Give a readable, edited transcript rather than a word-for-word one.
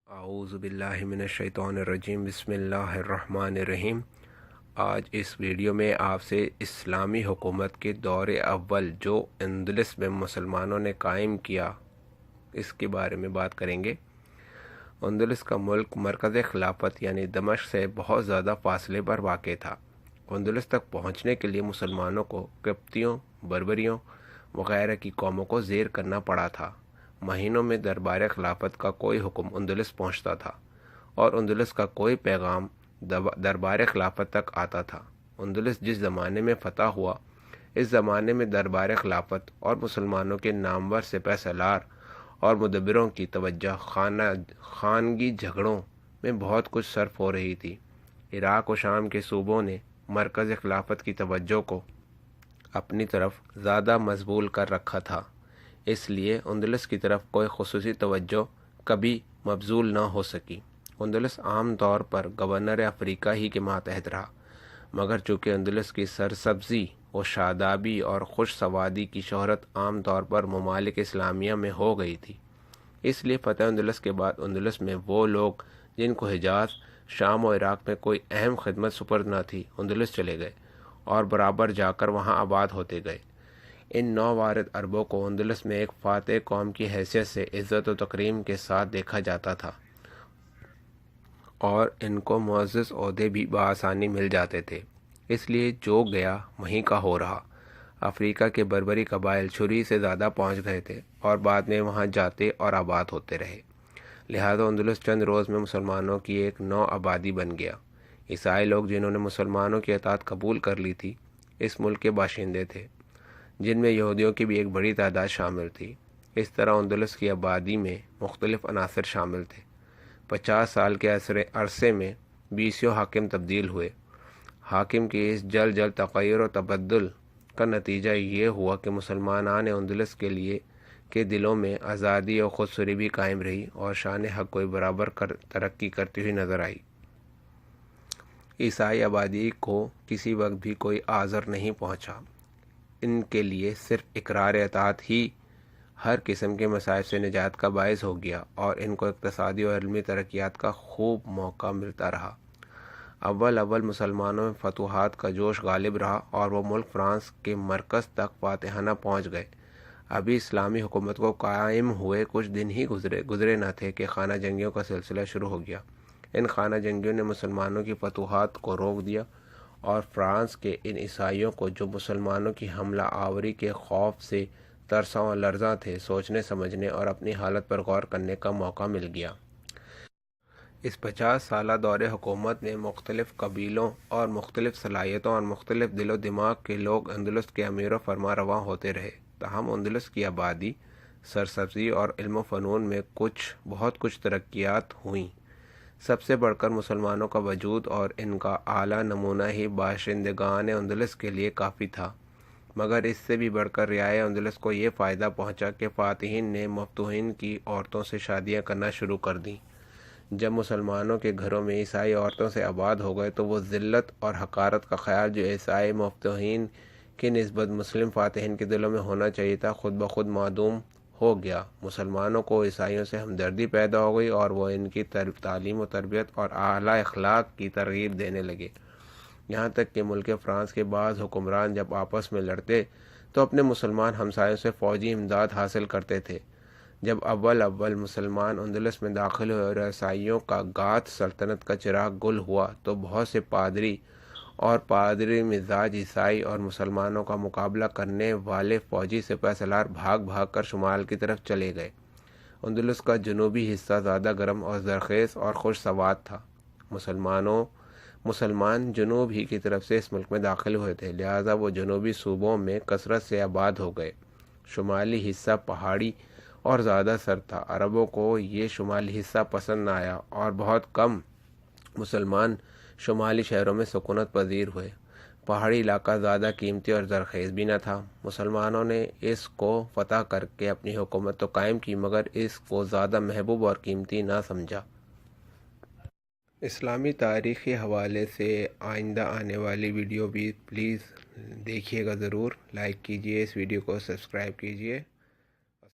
اعوذ باللہ من الشیطان الرجیم بسم اللہ الرحمن الرحیم۔ آج اس ویڈیو میں آپ سے اسلامی حکومت کے دور اول جو اندلس میں مسلمانوں نے قائم کیا اس کے بارے میں بات کریں گے۔ اندلس کا ملک مرکز خلافت یعنی دمشق سے بہت زیادہ فاصلے پر واقع تھا۔ اندلس تک پہنچنے کے لیے مسلمانوں کو قبطیوں، بربریوں وغیرہ کی قوموں کو زیر کرنا پڑا تھا۔ مہینوں میں دربار خلافت کا کوئی حکم اندلس پہنچتا تھا اور اندلس کا کوئی پیغام دربار خلافت تک آتا تھا۔ اندلس جس زمانے میں فتح ہوا، اس زمانے میں دربار خلافت اور مسلمانوں کے نامور سپہ سالار اور مدبروں کی توجہ خانگی جھگڑوں میں بہت کچھ صرف ہو رہی تھی۔ عراق و شام کے صوبوں نے مرکز خلافت کی توجہ کو اپنی طرف زیادہ مضبوط کر رکھا تھا، اس لیے اندلس کی طرف کوئی خصوصی توجہ کبھی مبذول نہ ہو سکی۔ اندلس عام طور پر گورنر افریقہ ہی کے ماتحت رہا، مگر چونکہ اندلس کی سرسبزی و شادابی اور خوش سوادی کی شہرت عام طور پر ممالک اسلامیہ میں ہو گئی تھی، اس لیے فتح اندلس کے بعد اندلس میں وہ لوگ جن کو حجاز، شام و عراق میں کوئی اہم خدمت سپرد نہ تھی، اندلس چلے گئے اور برابر جا کر وہاں آباد ہوتے گئے۔ ان نووارد عربوں کو اندلس میں ایک فاتح قوم کی حیثیت سے عزت و تکریم کے ساتھ دیکھا جاتا تھا اور ان کو معزز عہدے بھی بآسانی مل جاتے تھے، اس لیے جو گیا وہیں کا ہو رہا۔ افریقہ کے بربری قبائل چھری سے زیادہ پہنچ گئے تھے اور بعد میں وہاں جاتے اور آباد ہوتے رہے، لہذا اندلس چند روز میں مسلمانوں کی ایک نو آبادی بن گیا۔ عیسائی لوگ جنہوں نے مسلمانوں کی اطاعت قبول کر لی تھی اس ملک کے باشندے تھے، جن میں یہودیوں کی بھی ایک بڑی تعداد شامل تھی۔ اس طرح اندلس کی آبادی میں مختلف عناصر شامل تھے۔ 50 سال کے عرصے میں 20 حاکم تبدیل ہوئے۔ حاکم کی اس جل تغیر و تبدل کا نتیجہ یہ ہوا کہ مسلمانان اندلس کے دلوں میں آزادی اور خودسری بھی قائم رہی اور شان حق کوئی برابر ترقی کرتی ہوئی نظر آئی۔ عیسائی آبادی کو کسی وقت بھی کوئی آزر نہیں پہنچا۔ ان کے لیے صرف اقرار اطاعت ہی ہر قسم کے مصائب سے نجات کا باعث ہو گیا اور ان کو اقتصادی اور علمی ترقیات کا خوب موقع ملتا رہا۔ اول مسلمانوں میں فتوحات کا جوش غالب رہا اور وہ ملک فرانس کے مرکز تک فاتحانہ پہنچ گئے۔ ابھی اسلامی حکومت کو قائم ہوئے کچھ دن ہی گزرے نہ تھے کہ خانہ جنگیوں کا سلسلہ شروع ہو گیا۔ ان خانہ جنگیوں نے مسلمانوں کی فتوحات کو روک دیا اور فرانس کے ان عیسائیوں کو جو مسلمانوں کی حملہ آوری کے خوف سے ترساں و لرزاں تھے، سوچنے سمجھنے اور اپنی حالت پر غور کرنے کا موقع مل گیا۔ اس 50 سالہ دور حکومت میں مختلف قبیلوں اور مختلف صلاحیتوں اور مختلف دل و دماغ کے لوگ اندلس کے امیر و فرما رواں ہوتے رہے، تاہم اندلس کی آبادی، سرسبزی اور علم و فنون میں بہت کچھ ترقیات ہوئیں۔ سب سے بڑھ کر مسلمانوں کا وجود اور ان کا اعلیٰ نمونہ ہی باشندگان اندلس کے لیے کافی تھا، مگر اس سے بھی بڑھ کر رعایا اندلس کو یہ فائدہ پہنچا کہ فاتحین نے مفتوحین کی عورتوں سے شادیاں کرنا شروع کر دیں۔ جب مسلمانوں کے گھروں میں عیسائی عورتوں سے آباد ہو گئے تو وہ ذلت اور حقارت کا خیال جو عیسائی مفتوحین کی نسبت مسلم فاتحین کے دلوں میں ہونا چاہیے تھا، خود بخود معدوم ہو گیا۔ مسلمانوں کو عیسائیوں سے ہمدردی پیدا ہو گئی اور وہ ان کی تعلیم و تربیت اور اعلیٰ اخلاق کی ترغیب دینے لگے، یہاں تک کہ ملک فرانس کے بعض حکمران جب آپس میں لڑتے تو اپنے مسلمان ہمسایوں سے فوجی امداد حاصل کرتے تھے۔ جب اول مسلمان اندلس میں داخل ہوئے اور عیسائیوں کا گاتھ سلطنت کا چراغ گل ہوا تو بہت سے پادری مزاج عیسائی اور مسلمانوں کا مقابلہ کرنے والے فوجی سپہ سالار بھاگ کر شمال کی طرف چلے گئے۔ اندلس کا جنوبی حصہ زیادہ گرم اور زرخیز اور خوش سواد تھا۔ مسلمان جنوب ہی کی طرف سے اس ملک میں داخل ہوئے تھے، لہذا وہ جنوبی صوبوں میں کثرت سے آباد ہو گئے۔ شمالی حصہ پہاڑی اور زیادہ سرد تھا۔ عربوں کو یہ شمالی حصہ پسند نہ آیا اور بہت کم مسلمان شمالی شہروں میں سکونت پذیر ہوئے۔ پہاڑی علاقہ زیادہ قیمتی اور زرخیز بھی نہ تھا۔ مسلمانوں نے اس کو فتح کر کے اپنی حکومت تو قائم کی، مگر اس کو زیادہ محبوب اور قیمتی نہ سمجھا۔ اسلامی تاریخ کے حوالے سے آئندہ آنے والی ویڈیو بھی پلیز دیکھیے گا ضرور، لائک کیجیے، اس ویڈیو کو سبسکرائب کیجیے۔